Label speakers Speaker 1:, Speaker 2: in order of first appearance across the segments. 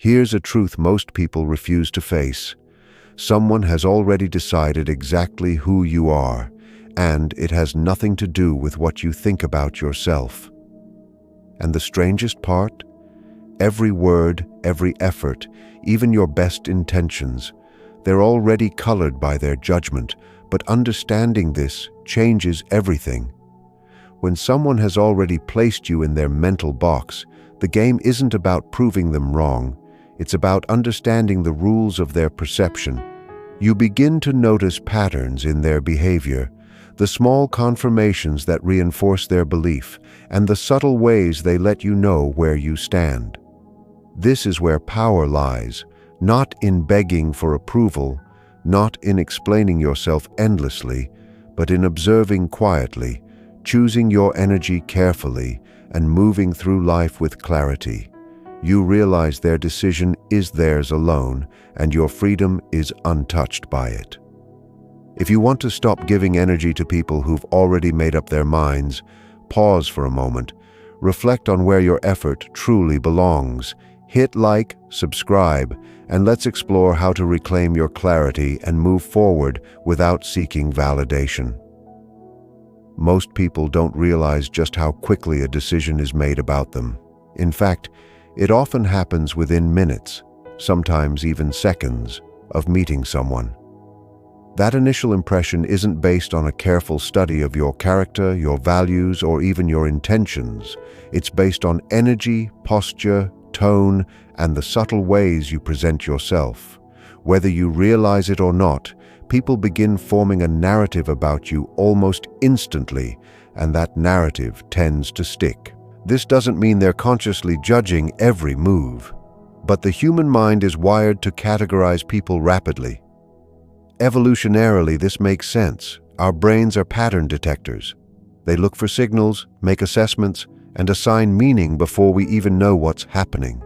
Speaker 1: Here's a truth most people refuse to face. Someone has already decided exactly who you are, and it has nothing to do with what you think about yourself. And the strangest part? Every word, every effort, even your best intentions, they're already colored by their judgment, but understanding this changes everything. When someone has already placed you in their mental box, the game isn't about proving them wrong. It's about understanding the rules of their perception. You begin to notice patterns in their behavior, the small confirmations that reinforce their belief, and the subtle ways they let you know where you stand. This is where power lies, not in begging for approval, not in explaining yourself endlessly, but in observing quietly, choosing your energy carefully, and moving through life with clarity. You realize their decision is theirs alone, and your freedom is untouched by it. If you want to stop giving energy to people who've already made up their minds, pause for a moment, reflect on where your effort truly belongs, hit like, subscribe, and let's explore how to reclaim your clarity and move forward without seeking validation. Most people don't realize just how quickly a decision is made about them. In fact, it often happens within minutes, sometimes even seconds, of meeting someone. That initial impression isn't based on a careful study of your character, your values, or even your intentions. It's based on energy, posture, tone, and the subtle ways you present yourself. Whether you realize it or not, people begin forming a narrative about you almost instantly, and that narrative tends to stick. This doesn't mean they're consciously judging every move, but the human mind is wired to categorize people rapidly. Evolutionarily, this makes sense. Our brains are pattern detectors. They look for signals, make assessments, and assign meaning before we even know what's happening.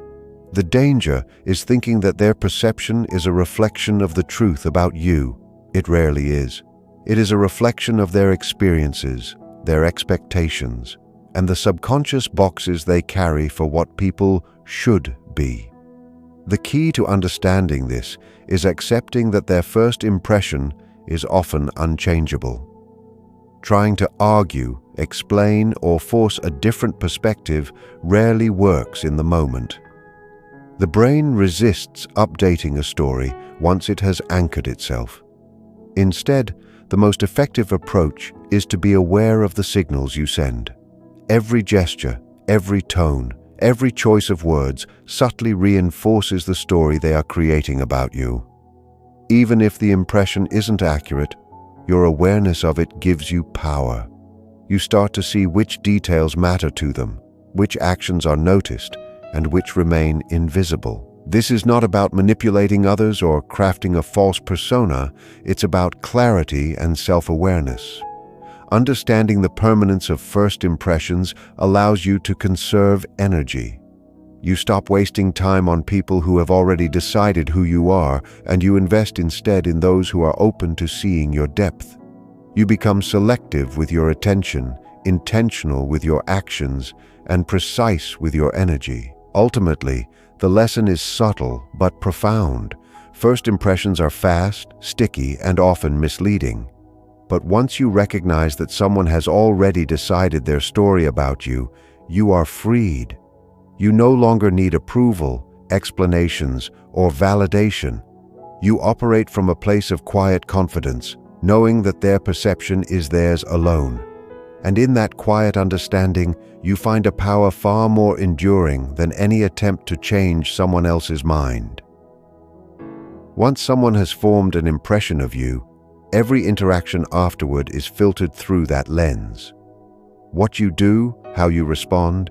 Speaker 1: The danger is thinking that their perception is a reflection of the truth about you. It rarely is. It is a reflection of their experiences, their expectations, and the subconscious boxes they carry for what people should be. The key to understanding this is accepting that their first impression is often unchangeable. Trying to argue, explain, or force a different perspective rarely works in the moment. The brain resists updating a story once it has anchored itself. Instead, the most effective approach is to be aware of the signals you send. Every gesture, every tone, every choice of words subtly reinforces the story they are creating about you. Even if the impression isn't accurate, your awareness of it gives you power. You start to see which details matter to them, which actions are noticed, and which remain invisible. This is not about manipulating others or crafting a false persona. It's about clarity and self-awareness. Understanding the permanence of first impressions allows you to conserve energy. You stop wasting time on people who have already decided who you are, and you invest instead in those who are open to seeing your depth. You become selective with your attention, intentional with your actions, and precise with your energy. Ultimately, the lesson is subtle but profound. First impressions are fast, sticky, and often misleading. But once you recognize that someone has already decided their story about you, you are freed. You no longer need approval, explanations, or validation. You operate from a place of quiet confidence, knowing that their perception is theirs alone. And in that quiet understanding, you find a power far more enduring than any attempt to change someone else's mind. Once someone has formed an impression of you, every interaction afterward is filtered through that lens. What you do, how you respond,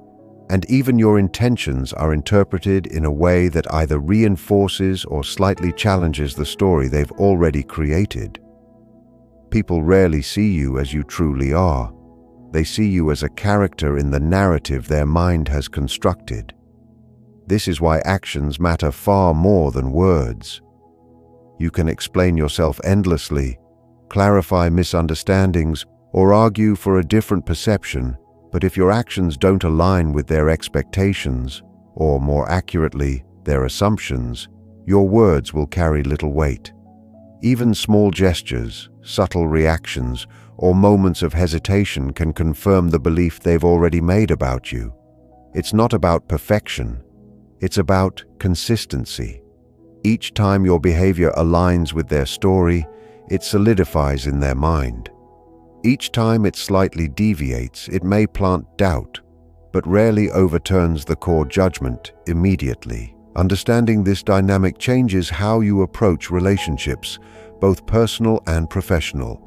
Speaker 1: and even your intentions are interpreted in a way that either reinforces or slightly challenges the story they've already created. People rarely see you as you truly are. They see you as a character in the narrative their mind has constructed. This is why actions matter far more than words. You can explain yourself endlessly, clarify misunderstandings, or argue for a different perception, but if your actions don't align with their expectations, or more accurately, their assumptions, your words will carry little weight. Even small gestures, subtle reactions, or moments of hesitation can confirm the belief they've already made about you. It's not about perfection, it's about consistency. Each time your behavior aligns with their story, it solidifies in their mind. Each time it slightly deviates, it may plant doubt, but rarely overturns the core judgment immediately. Understanding this dynamic changes how you approach relationships, both personal and professional.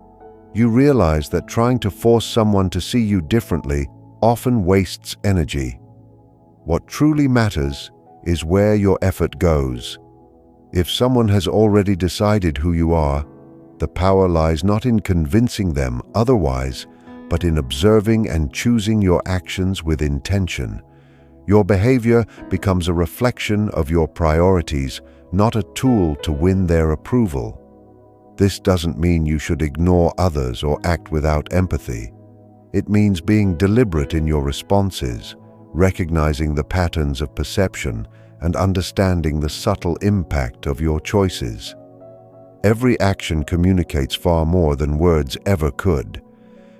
Speaker 1: You realize that trying to force someone to see you differently often wastes energy. What truly matters is where your effort goes. If someone has already decided who you are, the power lies not in convincing them otherwise, but in observing and choosing your actions with intention. Your behavior becomes a reflection of your priorities, not a tool to win their approval. This doesn't mean you should ignore others or act without empathy. It means being deliberate in your responses, recognizing the patterns of perception, and understanding the subtle impact of your choices. Every action communicates far more than words ever could.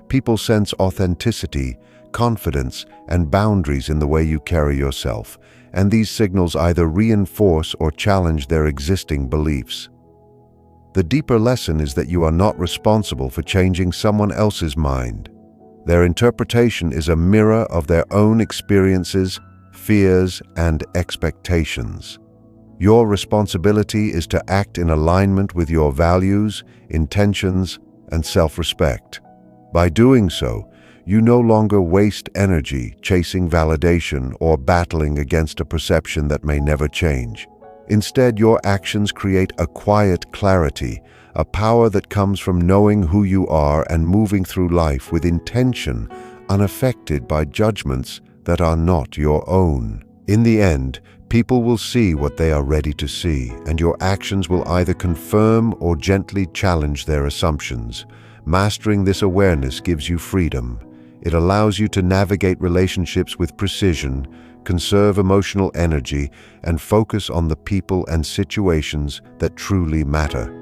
Speaker 1: People sense authenticity, confidence, and boundaries in the way you carry yourself, and these signals either reinforce or challenge their existing beliefs. The deeper lesson is that you are not responsible for changing someone else's mind. Their interpretation is a mirror of their own experiences, fears, and expectations. Your responsibility is to act in alignment with your values, intentions, and self-respect. By doing so, you no longer waste energy chasing validation or battling against a perception that may never change. Instead, your actions create a quiet clarity, a power that comes from knowing who you are and moving through life with intention, unaffected by judgments that are not your own. In the end, people will see what they are ready to see, and your actions will either confirm or gently challenge their assumptions. Mastering this awareness gives you freedom. It allows you to navigate relationships with precision, conserve emotional energy, and focus on the people and situations that truly matter.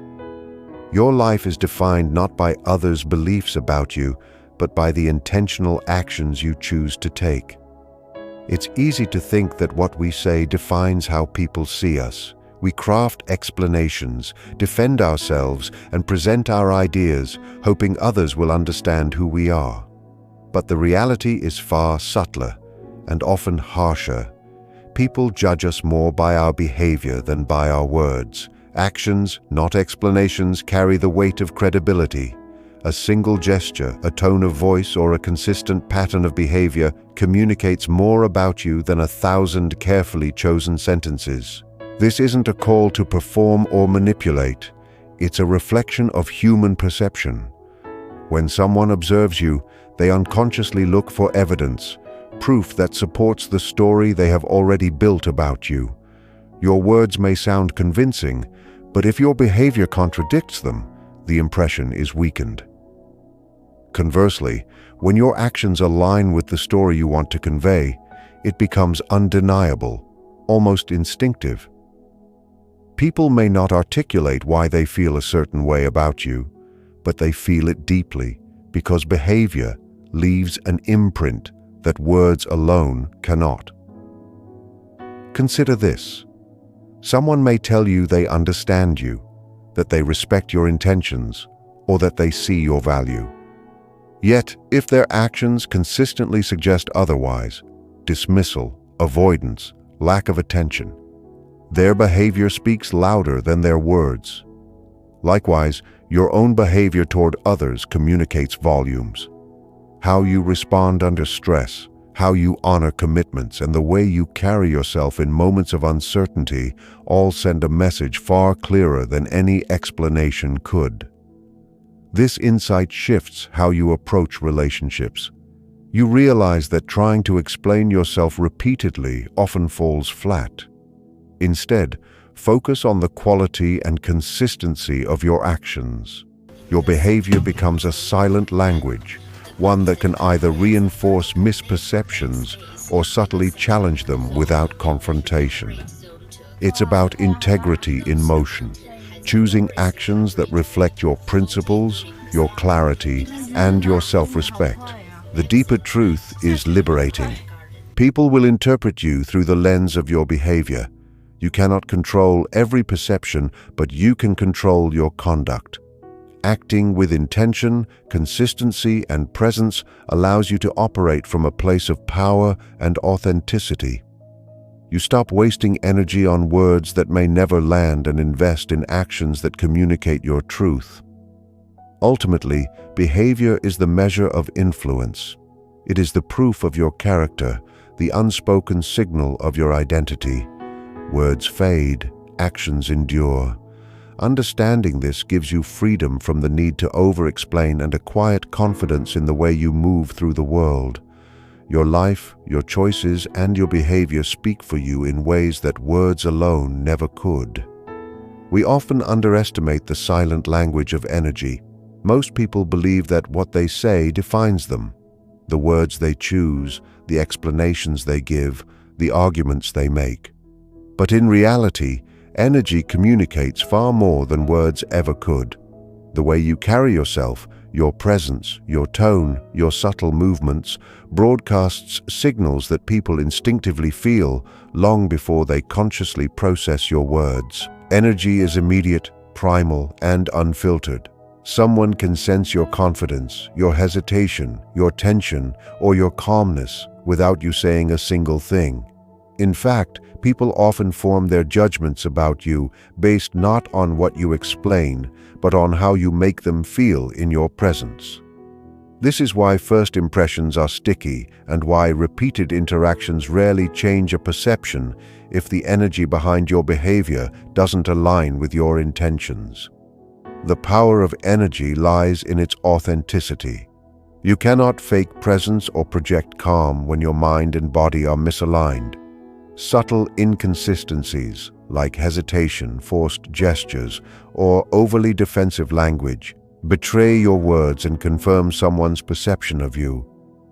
Speaker 1: Your life is defined not by others' beliefs about you, but by the intentional actions you choose to take. It's easy to think that what we say defines how people see us. We craft explanations, defend ourselves, and present our ideas, hoping others will understand who we are. But the reality is far subtler and often harsher. People judge us more by our behavior than by our words. Actions, not explanations, carry the weight of credibility. A single gesture, a tone of voice, or a consistent pattern of behavior communicates more about you than 1,000 carefully chosen sentences. This isn't a call to perform or manipulate. It's a reflection of human perception. When someone observes you, they unconsciously look for evidence, proof that supports the story they have already built about you. Your words may sound convincing, but if your behavior contradicts them, the impression is weakened. Conversely, when your actions align with the story you want to convey, it becomes undeniable, almost instinctive. People may not articulate why they feel a certain way about you, but they feel it deeply, because behavior leaves an imprint that words alone cannot. Consider this. Someone may tell you they understand you, that they respect your intentions, or that they see your value. Yet, if their actions consistently suggest otherwise, dismissal, avoidance, lack of attention, their behavior speaks louder than their words. Likewise, your own behavior toward others communicates volumes. How you respond under stress, how you honor commitments, and the way you carry yourself in moments of uncertainty all send a message far clearer than any explanation could. This insight shifts how you approach relationships. You realize that trying to explain yourself repeatedly often falls flat. Instead, focus on the quality and consistency of your actions. Your behavior becomes a silent language, one that can either reinforce misperceptions or subtly challenge them without confrontation. It's about integrity in motion, choosing actions that reflect your principles, your clarity, and your self-respect. The deeper truth is liberating. People will interpret you through the lens of your behavior. You cannot control every perception, but you can control your conduct. Acting with intention, consistency, and presence allows you to operate from a place of power and authenticity. You stop wasting energy on words that may never land and invest in actions that communicate your truth. Ultimately, behavior is the measure of influence. It is the proof of your character, the unspoken signal of your identity. Words fade, actions endure. Understanding this gives you freedom from the need to over-explain and a quiet confidence in the way you move through the world. Your life, your choices, and your behavior speak for you in ways that words alone never could. We often underestimate the silent language of energy. Most people believe that what they say defines them. The words they choose, the explanations they give, the arguments they make. But in reality, energy communicates far more than words ever could. The way you carry yourself, your presence, your tone, your subtle movements, broadcasts signals that people instinctively feel long before they consciously process your words. Energy is immediate, primal, and unfiltered. Someone can sense your confidence, your hesitation, your tension, or your calmness without you saying a single thing. In fact, people often form their judgments about you based not on what you explain, but on how you make them feel in your presence. This is why first impressions are sticky and why repeated interactions rarely change a perception if the energy behind your behavior doesn't align with your intentions. The power of energy lies in its authenticity. You cannot fake presence or project calm when your mind and body are misaligned. Subtle inconsistencies, like hesitation, forced gestures, or overly defensive language, betray your words and confirm someone's perception of you.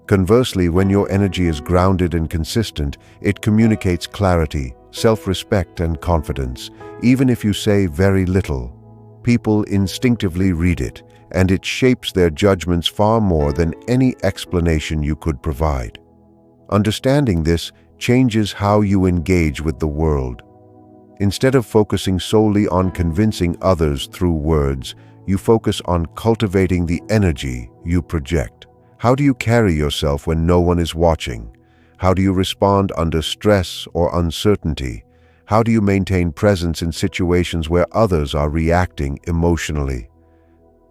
Speaker 1: Conversely, when your energy is grounded and consistent, it communicates clarity, self-respect, and confidence. Even if you say very little, people instinctively read it, and it shapes their judgments far more than any explanation you could provide. Understanding this changes how you engage with the world. Instead of focusing solely on convincing others through words, you focus on cultivating the energy you project. How do you carry yourself when no one is watching? How do you respond under stress or uncertainty? How do you maintain presence in situations where others are reacting emotionally?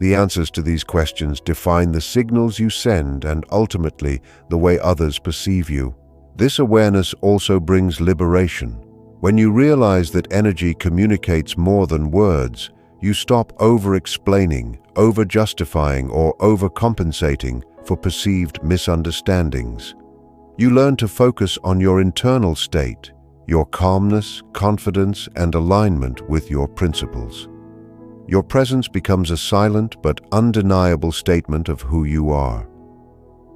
Speaker 1: The answers to these questions define the signals you send and ultimately the way others perceive you. This awareness also brings liberation. When you realize that energy communicates more than words, you stop over-explaining, over-justifying, or overcompensating for perceived misunderstandings. You learn to focus on your internal state, your calmness, confidence, and alignment with your principles. Your presence becomes a silent but undeniable statement of who you are.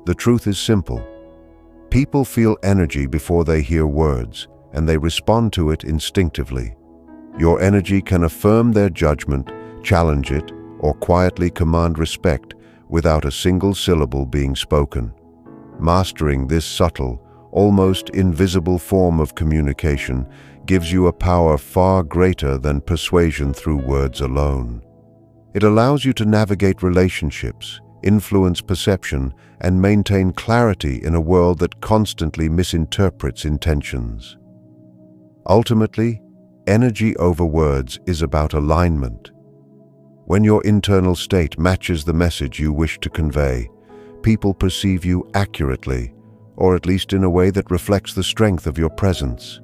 Speaker 1: The truth is simple. People feel energy before they hear words, and they respond to it instinctively. Your energy can affirm their judgment, challenge it, or quietly command respect without a single syllable being spoken. Mastering this subtle, almost invisible form of communication gives you a power far greater than persuasion through words alone. It allows you to navigate relationships, influence perception, and maintain clarity in a world that constantly misinterprets intentions. Ultimately, energy over words is about alignment. When your internal state matches the message you wish to convey, people perceive you accurately, or at least in a way that reflects the strength of your presence.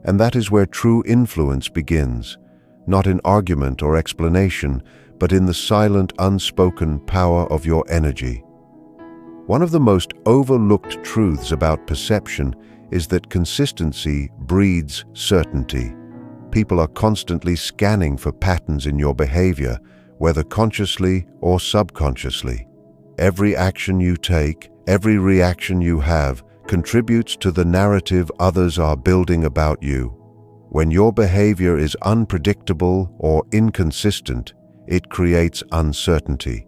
Speaker 1: And that is where true influence begins, not in argument or explanation, but in the silent, unspoken power of your energy. One of the most overlooked truths about perception is that consistency breeds certainty. People are constantly scanning for patterns in your behavior, whether consciously or subconsciously. Every action you take, every reaction you have, contributes to the narrative others are building about you. When your behavior is unpredictable or inconsistent, it creates uncertainty.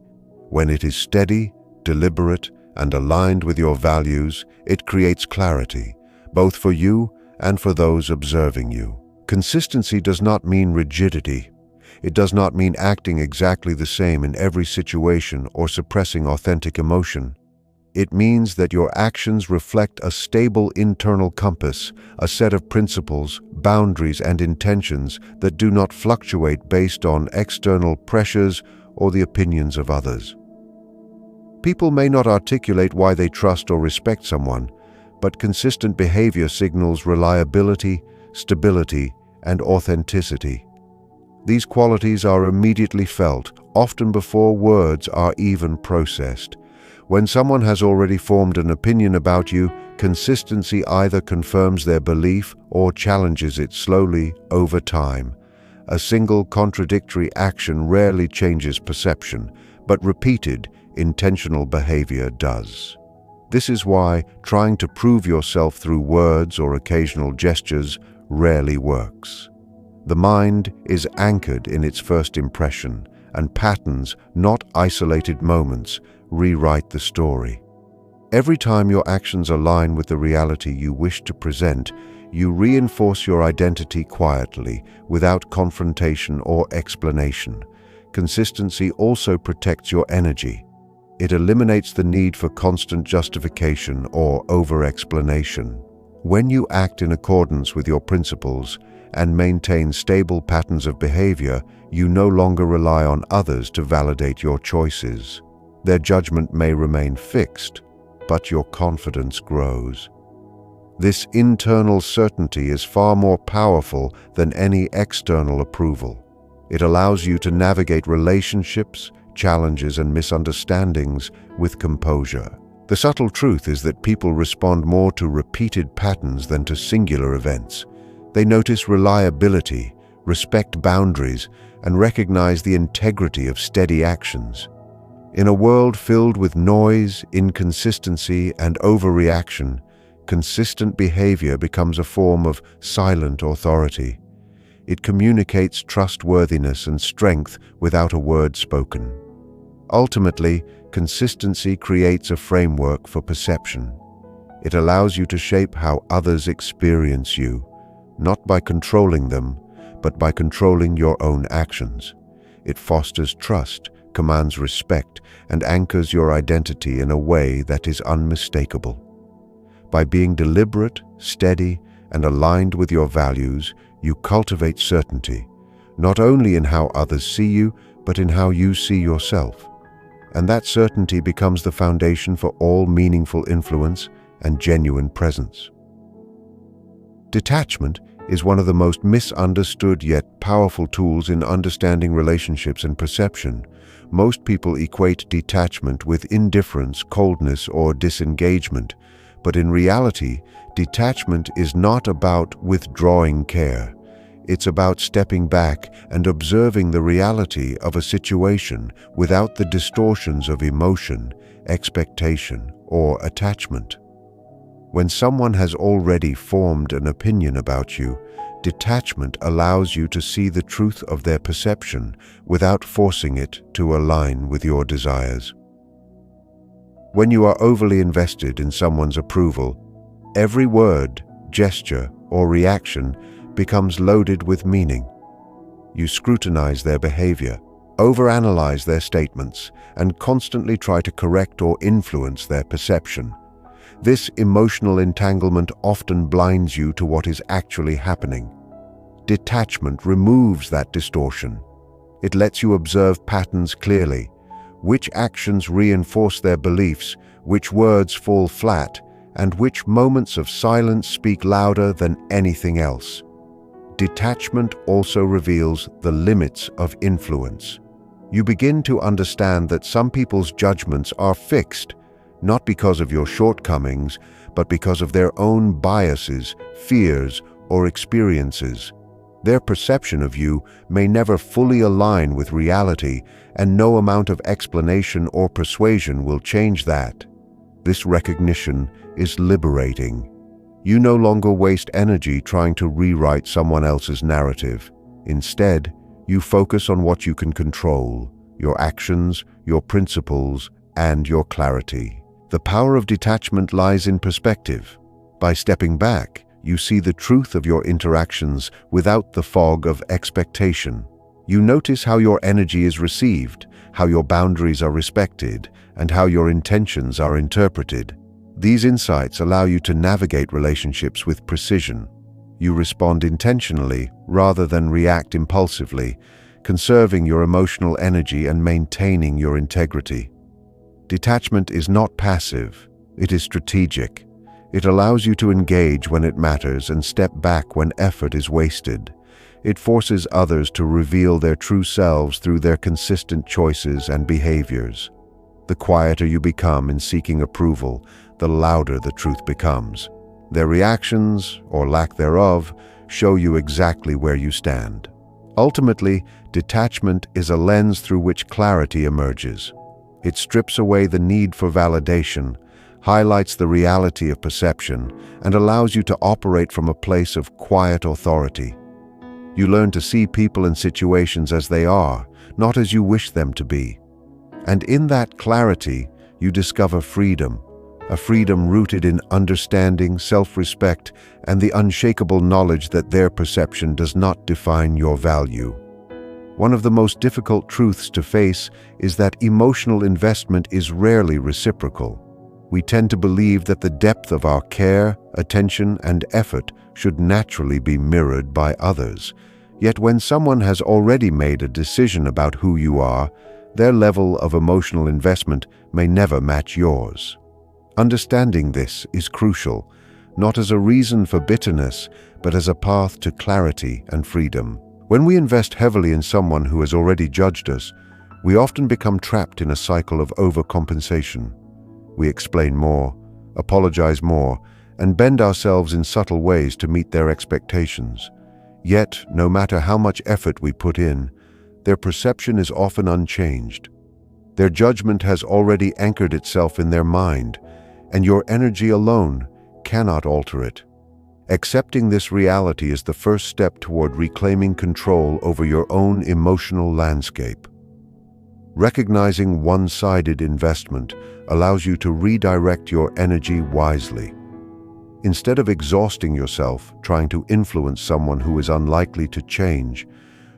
Speaker 1: When it is steady, deliberate, and aligned with your values, it creates clarity, both for you and for those observing you. Consistency does not mean rigidity. It does not mean acting exactly the same in every situation or suppressing authentic emotion. It means that your actions reflect a stable internal compass, a set of principles, boundaries, and intentions that do not fluctuate based on external pressures or the opinions of others. People may not articulate why they trust or respect someone, but consistent behavior signals reliability, stability, and authenticity. These qualities are immediately felt, often before words are even processed. When someone has already formed an opinion about you, consistency either confirms their belief or challenges it slowly over time. A single contradictory action rarely changes perception, but repeated, intentional behavior does. This is why trying to prove yourself through words or occasional gestures rarely works. The mind is anchored in its first impression, and patterns, not isolated moments, rewrite the story. Every time your actions align with the reality you wish to present, you reinforce your identity quietly, without confrontation or explanation. Consistency also protects your energy. It eliminates the need for constant justification or over-explanation. When you act in accordance with your principles and maintain stable patterns of behavior, you no longer rely on others to validate your choices. Their judgment may remain fixed, but your confidence grows. This internal certainty is far more powerful than any external approval. It allows you to navigate relationships, challenges, and misunderstandings with composure. The subtle truth is that people respond more to repeated patterns than to singular events. They notice reliability, respect boundaries, and recognize the integrity of steady actions. In a world filled with noise, inconsistency, and overreaction, consistent behavior becomes a form of silent authority. It communicates trustworthiness and strength without a word spoken. Ultimately, consistency creates a framework for perception. It allows you to shape how others experience you, not by controlling them, but by controlling your own actions. It fosters trust, commands respect, and anchors your identity in a way that is unmistakable. By being deliberate, steady, and aligned with your values, you cultivate certainty, not only in how others see you, but in how you see yourself. And that certainty becomes the foundation for all meaningful influence and genuine presence. Detachment is one of the most misunderstood yet powerful tools in understanding relationships and perception. Most people equate detachment with indifference, coldness, or disengagement, but in reality, detachment is not about withdrawing care. It's about stepping back and observing the reality of a situation without the distortions of emotion, expectation, or attachment. When someone has already formed an opinion about you, detachment allows you to see the truth of their perception without forcing it to align with your desires. When you are overly invested in someone's approval, every word, gesture, or reaction becomes loaded with meaning. You scrutinize their behavior, overanalyze their statements, and constantly try to correct or influence their perception. This emotional entanglement often blinds you to what is actually happening. Detachment removes that distortion. It lets you observe patterns clearly, which actions reinforce their beliefs, which words fall flat, and which moments of silence speak louder than anything else. Detachment also reveals the limits of influence. You begin to understand that some people's judgments are fixed, not because of your shortcomings, but because of their own biases, fears, or experiences. Their perception of you may never fully align with reality, and no amount of explanation or persuasion will change that. This recognition is liberating. You no longer waste energy trying to rewrite someone else's narrative. Instead, you focus on what you can control: your actions, your principles, and your clarity. The power of detachment lies in perspective. By stepping back, you see the truth of your interactions without the fog of expectation. You notice how your energy is received, how your boundaries are respected, and how your intentions are interpreted. These insights allow you to navigate relationships with precision. You respond intentionally rather than react impulsively, conserving your emotional energy and maintaining your integrity. Detachment is not passive, it is strategic. It allows you to engage when it matters and step back when effort is wasted. It forces others to reveal their true selves through their consistent choices and behaviors. The quieter you become in seeking approval, the louder the truth becomes. Their reactions, or lack thereof, show you exactly where you stand. Ultimately, detachment is a lens through which clarity emerges. It strips away the need for validation, highlights the reality of perception, and allows you to operate from a place of quiet authority. You learn to see people and situations as they are, not as you wish them to be. And in that clarity, you discover freedom, a freedom rooted in understanding, self-respect, and the unshakable knowledge that their perception does not define your value. One of the most difficult truths to face is that emotional investment is rarely reciprocal. We tend to believe that the depth of our care, attention, and effort should naturally be mirrored by others. Yet when someone has already made a decision about who you are, their level of emotional investment may never match yours. Understanding this is crucial, not as a reason for bitterness, but as a path to clarity and freedom. When we invest heavily in someone who has already judged us, we often become trapped in a cycle of overcompensation. We explain more, apologize more, and bend ourselves in subtle ways to meet their expectations. Yet, no matter how much effort we put in, their perception is often unchanged. Their judgment has already anchored itself in their mind, and your energy alone cannot alter it. Accepting this reality is the first step toward reclaiming control over your own emotional landscape. Recognizing one-sided investment allows you to redirect your energy wisely. Instead of exhausting yourself trying to influence someone who is unlikely to change,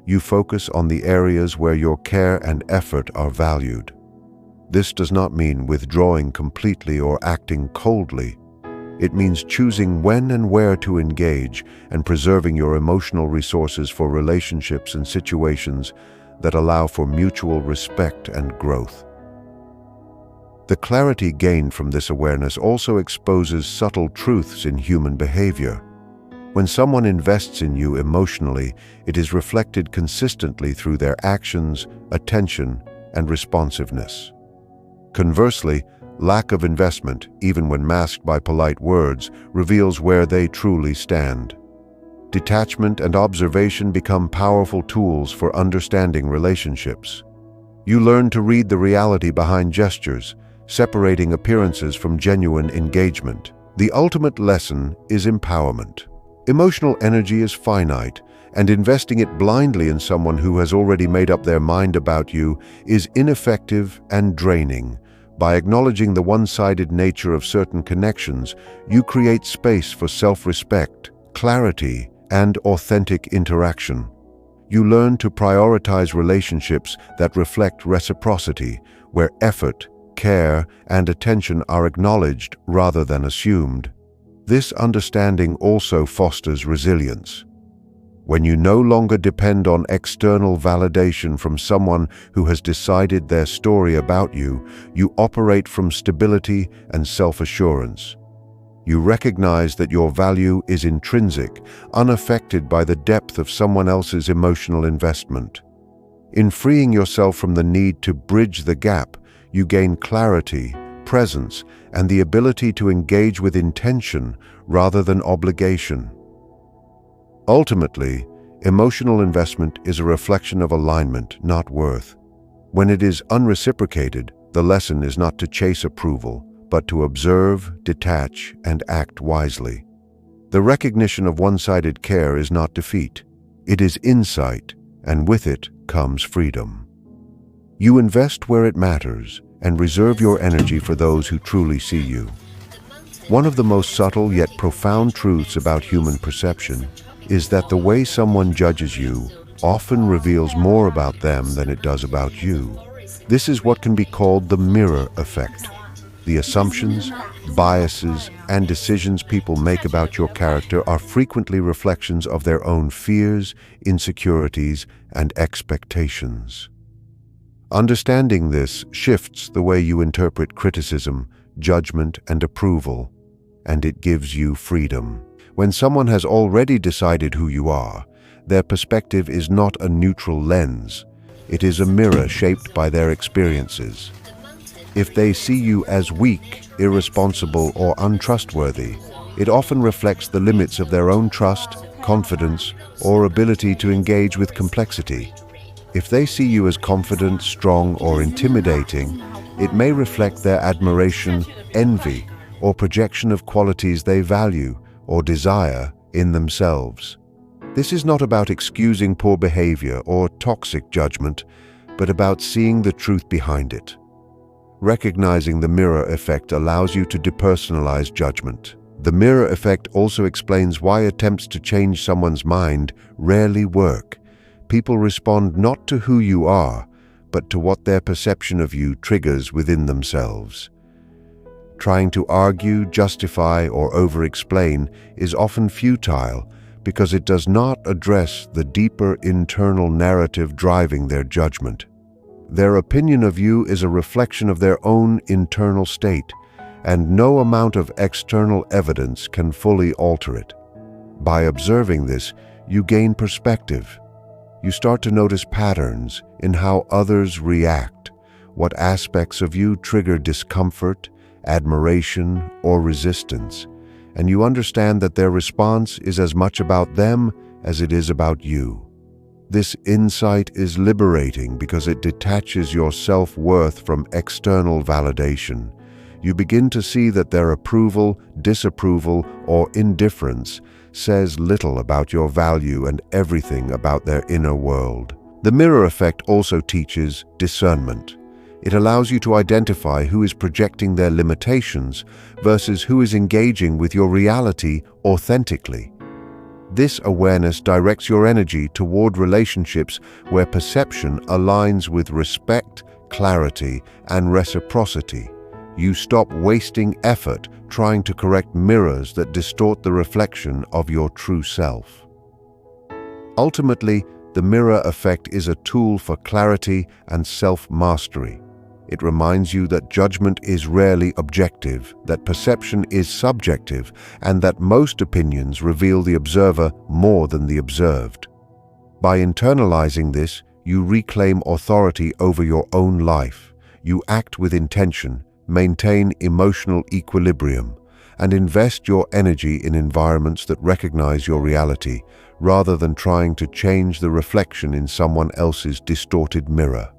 Speaker 1: you focus on the areas where your care and effort are valued. This does not mean withdrawing completely or acting coldly. It means choosing when and where to engage and preserving your emotional resources for relationships and situations that allow for mutual respect and growth. The clarity gained from this awareness also exposes subtle truths in human behavior. When someone invests in you emotionally, it is reflected consistently through their actions, attention, and responsiveness. Conversely, lack of investment, even when masked by polite words, reveals where they truly stand. Detachment and observation become powerful tools for understanding relationships. You learn to read the reality behind gestures, separating appearances from genuine engagement. The ultimate lesson is empowerment. Emotional energy is finite, and investing it blindly in someone who has already made up their mind about you is ineffective and draining. By acknowledging the one-sided nature of certain connections, you create space for self-respect, clarity, and authentic interaction. You learn to prioritize relationships that reflect reciprocity, where effort, care, and attention are acknowledged rather than assumed. This understanding also fosters resilience. When you no longer depend on external validation from someone who has decided their story about you, you operate from stability and self-assurance. You recognize that your value is intrinsic, unaffected by the depth of someone else's emotional investment. In freeing yourself from the need to bridge the gap, you gain clarity, presence, and the ability to engage with intention rather than obligation. Ultimately, emotional investment is a reflection of alignment, not worth. When it is unreciprocated, the lesson is not to chase approval, but to observe, detach, and act wisely. The recognition of one-sided care is not defeat. It is insight, and with it comes freedom. You invest where it matters and reserve your energy for those who truly see you. One of the most subtle yet profound truths about human perception is that the way someone judges you often reveals more about them than it does about you. This is what can be called the mirror effect. The assumptions, biases, and decisions people make about your character are frequently reflections of their own fears, insecurities, and expectations. Understanding this shifts the way you interpret criticism, judgment, and approval, and it gives you freedom. When someone has already decided who you are, their perspective is not a neutral lens. It is a mirror shaped by their experiences. If they see you as weak, irresponsible, or untrustworthy, it often reflects the limits of their own trust, confidence, or ability to engage with complexity. If they see you as confident, strong, or intimidating, it may reflect their admiration, envy, or projection of qualities they value or desire in themselves. This is not about excusing poor behavior or toxic judgment, but about seeing the truth behind it. Recognizing the mirror effect allows you to depersonalize judgment. The mirror effect also explains why attempts to change someone's mind rarely work. People respond not to who you are, but to what their perception of you triggers within themselves. Trying to argue, justify, or over-explain is often futile because it does not address the deeper internal narrative driving their judgment. Their opinion of you is a reflection of their own internal state, and no amount of external evidence can fully alter it. By observing this, you gain perspective. You start to notice patterns in how others react, what aspects of you trigger discomfort, admiration, or resistance, and you understand that their response is as much about them as it is about you. This insight is liberating because it detaches your self-worth from external validation. You begin to see that their approval, disapproval, or indifference says little about your value and everything about their inner world. The mirror effect also teaches discernment. It allows you to identify who is projecting their limitations versus who is engaging with your reality authentically. This awareness directs your energy toward relationships where perception aligns with respect, clarity, and reciprocity. You stop wasting effort trying to correct mirrors that distort the reflection of your true self. Ultimately, the mirror effect is a tool for clarity and self-mastery. It reminds you that judgment is rarely objective, that perception is subjective, and that most opinions reveal the observer more than the observed. By internalizing this, you reclaim authority over your own life. You act with intention, maintain emotional equilibrium, and invest your energy in environments that recognize your reality, rather than trying to change the reflection in someone else's distorted mirror.